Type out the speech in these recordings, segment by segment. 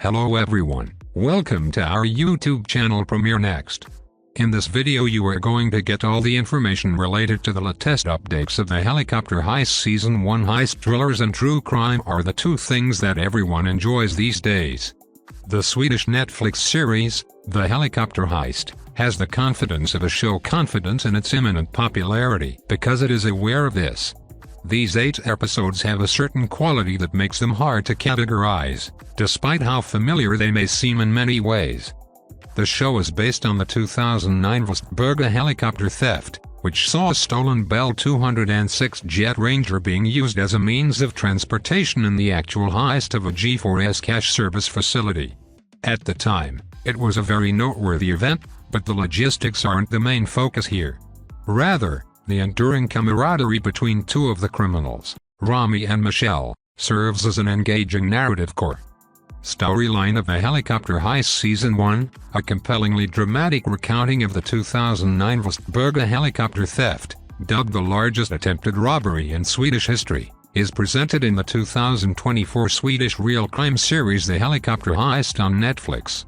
Hello everyone, welcome to our YouTube channel Premiere Next. In this video you are going to get all the information related to the latest updates of the Helicopter Heist Season 1. Heist thrillers and true crime are the two things that everyone enjoys these days. The Swedish Netflix series, The Helicopter Heist, has the confidence of a show confident in its imminent popularity because it is aware of this. These 8 episodes have a certain quality that makes them hard to categorize, despite how familiar they may seem in many ways. The show is based on the 2009 Vestberga helicopter theft, which saw a stolen Bell 206 Jet Ranger being used as a means of transportation in the actual heist of a G4S cash service facility. At the time, it was a very noteworthy event, but the logistics aren't the main focus here. Rather, the enduring camaraderie between two of the criminals, Rami and Michelle, serves as an engaging narrative core. Storyline of the Helicopter Heist Season 1, a compellingly dramatic recounting of the 2009 Vestberga helicopter theft, dubbed the largest attempted robbery in Swedish history, is presented in the 2024 Swedish real crime series The Helicopter Heist on Netflix.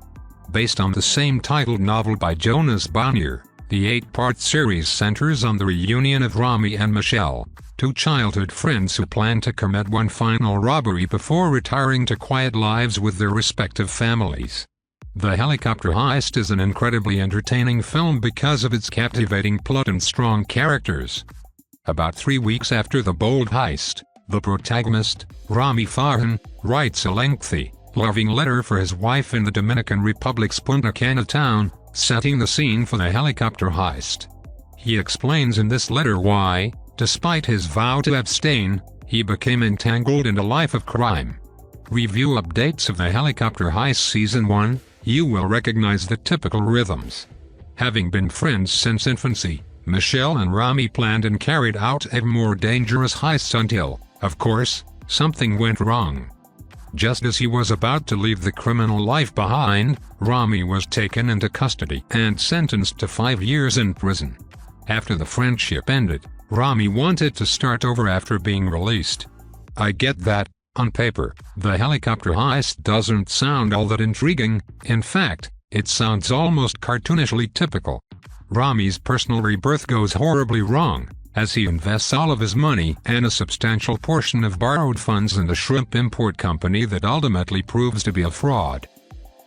Based on the same titled novel by Jonas Bonnier, the 8-part series centers on the reunion of Rami and Michelle, two childhood friends who plan to commit one final robbery before retiring to quiet lives with their respective families. The Helicopter Heist is an incredibly entertaining film because of its captivating plot and strong characters. About 3 weeks after the bold heist, the protagonist, Rami Farhan, writes a lengthy, loving letter for his wife in the Dominican Republic's Punta Cana town, setting the scene for the helicopter heist. He explains in this letter why, despite his vow to abstain, he became entangled in a life of crime. Review updates of the Helicopter Heist Season 1, you will recognize the typical rhythms. Having been friends since infancy, Michelle and Rami planned and carried out ever more dangerous heists until, of course, something went wrong. Just as he was about to leave the criminal life behind, Rami was taken into custody and sentenced to 5 years in prison. After the friendship ended, Rami wanted to start over after being released. I get that. On paper, the helicopter heist doesn't sound all that intriguing. In fact, it sounds almost cartoonishly typical. Rami's personal rebirth goes horribly wrong, as he invests all of his money and a substantial portion of borrowed funds in the shrimp import company that ultimately proves to be a fraud.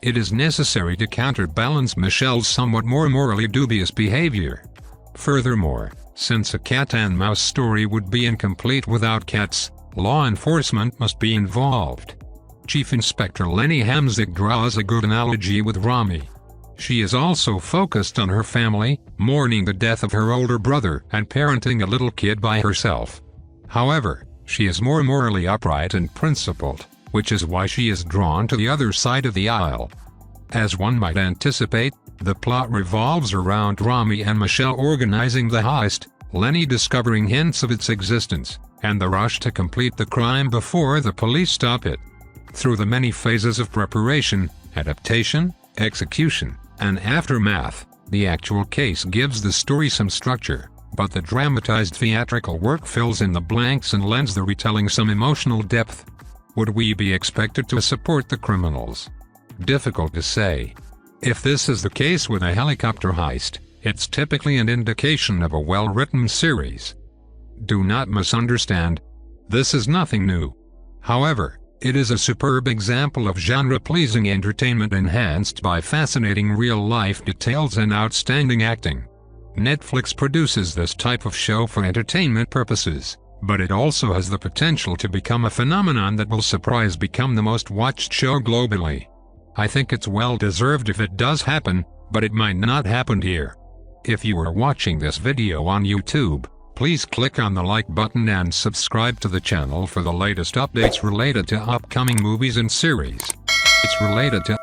It is necessary to counterbalance Michelle's somewhat more morally dubious behavior. Furthermore, since a cat-and-mouse story would be incomplete without cats, law enforcement must be involved. Chief Inspector Lenny Hamzig draws a good analogy with Rami. She is also focused on her family, mourning the death of her older brother and parenting a little kid by herself. However, she is more morally upright and principled, which is why she is drawn to the other side of the aisle. As one might anticipate, the plot revolves around Rami and Michelle organizing the heist, Lenny discovering hints of its existence, and the rush to complete the crime before the police stop it. Through the many phases of preparation, adaptation, execution, and aftermath, the actual case gives the story some structure, but the dramatized theatrical work fills in the blanks and lends the retelling some emotional depth. Would we be expected to support the criminals? Difficult to say. If this is the case with a helicopter heist, it's typically an indication of a well-written series. Do not misunderstand. This is nothing new. However, it is a superb example of genre-pleasing entertainment enhanced by fascinating real-life details and outstanding acting. Netflix produces this type of show for entertainment purposes, but it also has the potential to become a phenomenon that will become the most watched show globally. I think it's well-deserved if it does happen, but it might not happen here. If you are watching this video on YouTube, please click on the like button and subscribe to the channel for the latest updates related to upcoming movies and series. It's related to